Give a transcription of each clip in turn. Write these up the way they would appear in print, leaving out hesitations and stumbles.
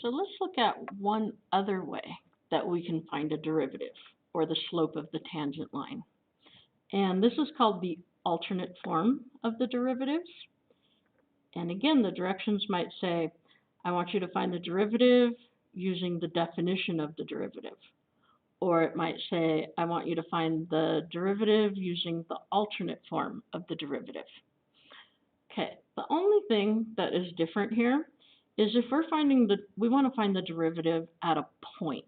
so let's look at one other way that we can find a derivative, or the slope of the tangent line. And this is called the alternate form of the derivatives. And again, the directions might say, I want you to find the derivative using the definition of the derivative. Or it might say, I want you to find the derivative using the alternate form of the derivative. Okay, the only thing that is different here is if we want to find the derivative at a point,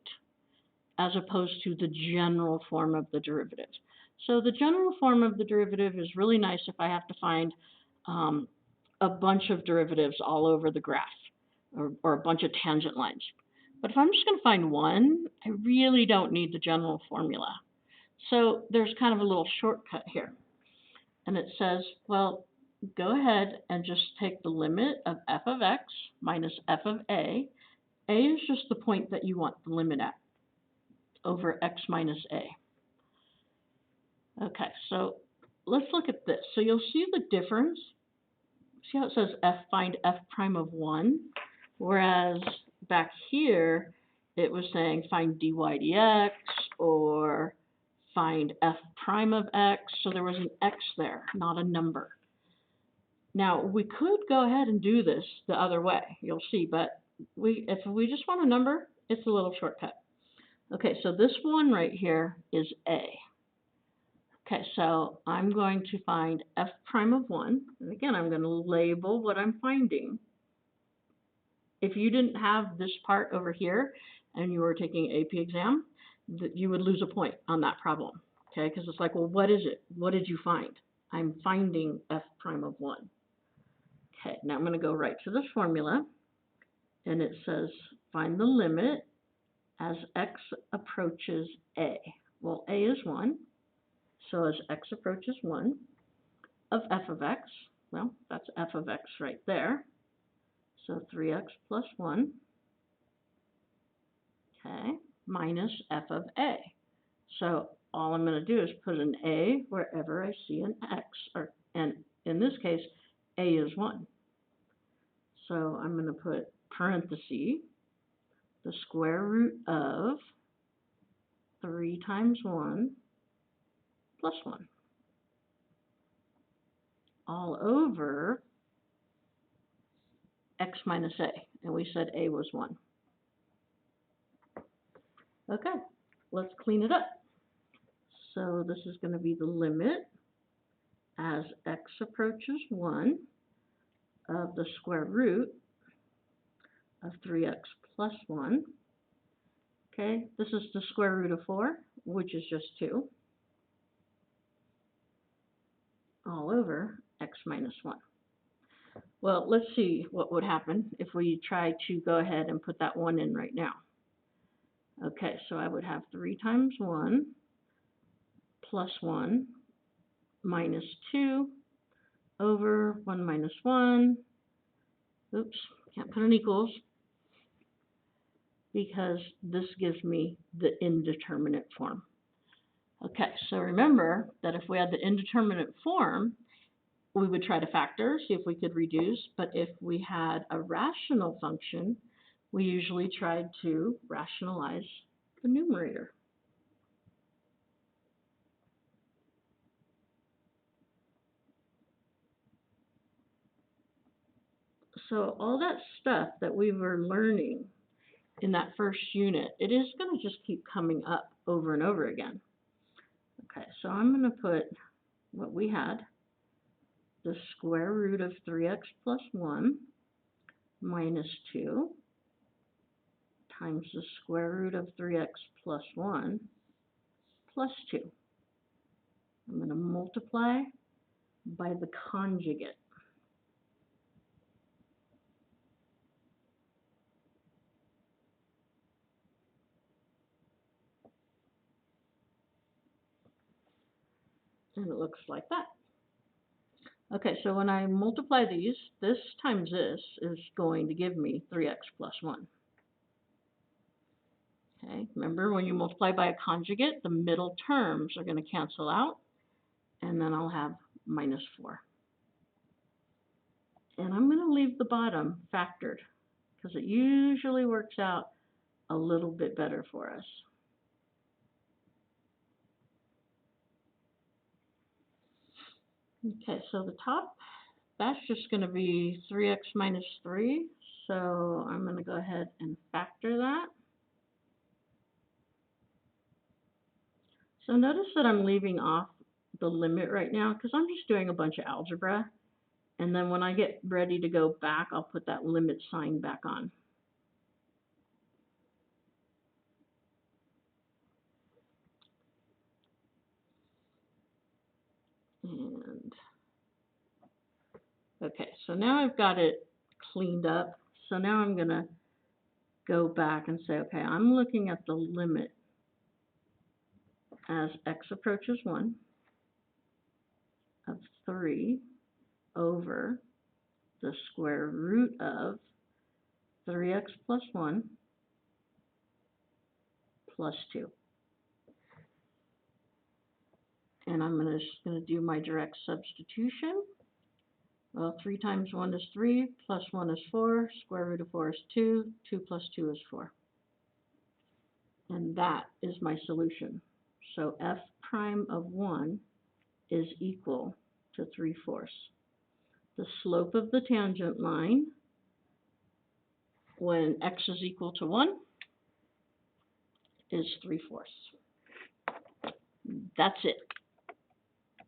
as opposed to the general form of the derivative. So the general form of the derivative is really nice if I have to find a bunch of derivatives all over the graph, or a bunch of tangent lines. But if I'm just going to find one, I really don't need the general formula. So there's kind of a little shortcut here. And it says, well, go ahead and just take the limit of f of x minus f of a. A is just the point that you want the limit at, over x minus a. Okay, so let's look at this. So you'll see the difference. See how it says find f prime of 1, whereas back here it was saying find dy dx or find f prime of x. So there was an x there, not a number. Now we could go ahead and do this the other way, you'll see, but if we just want a number, it's a little shortcut. Okay, so this one right here is a. Okay, so I'm going to find f prime of 1, and again, I'm going to label what I'm finding. If you didn't have this part over here and you were taking AP exam, you would lose a point on that problem, okay? Because it's like, well, what is it? What did you find? I'm finding f prime of 1. Okay, now I'm going to go right to this formula, and it says find the limit as x approaches a. Well, a is 1. So as x approaches 1, of f of x, well, that's f of x right there. So 3x plus 1, okay, minus f of a. So all I'm going to do is put an a wherever I see an x, and in this case, a is 1. So I'm going to put parenthesis, the square root of 3 times 1 plus 1. All over x minus a, and we said a was 1. Okay, let's clean it up. So this is going to be the limit as x approaches 1 of the square root of 3x plus 1. Okay, this is the square root of 4, which is just 2, all over x minus 1. Well, let's see what would happen if we try to go ahead and put that 1 in right now. Okay, so I would have 3 times 1 plus 1 minus 2 over 1 minus 1. Oops, can't put an equals because this gives me the indeterminate form. Okay, so remember that if we had the indeterminate form, we would try to factor, see if we could reduce, but if we had a rational function, we usually tried to rationalize the numerator. So all that stuff that we were learning in that first unit, it is going to just keep coming up over and over again. Okay, so I'm going to put what we had, the square root of 3x plus 1 minus 2 times the square root of 3x plus 1 plus 2. I'm going to multiply by the conjugate. And it looks like that. Okay, so when I multiply these, this times this is going to give me 3x plus 1. Okay, remember when you multiply by a conjugate, the middle terms are going to cancel out, and then I'll have minus 4. And I'm going to leave the bottom factored. because it usually works out a little bit better for us. Okay, so the top, that's just going to be 3x minus 3. So I'm going to go ahead and factor that. So notice that I'm leaving off the limit right now because I'm just doing a bunch of algebra. And then when I get ready to go back, I'll put that limit sign back on. And okay, so now I've got it cleaned up. So now I'm going to go back and say, okay, I'm looking at the limit as x approaches 1 of 3 over the square root of 3x plus 1 plus 2. And I'm just going to do my direct substitution. Well, 3 times 1 is 3, plus 1 is 4, square root of 4 is 2, 2 plus 2 is 4. And that is my solution. So f prime of 1 is equal to 3/4. The slope of the tangent line when x is equal to 1 is 3/4. That's it.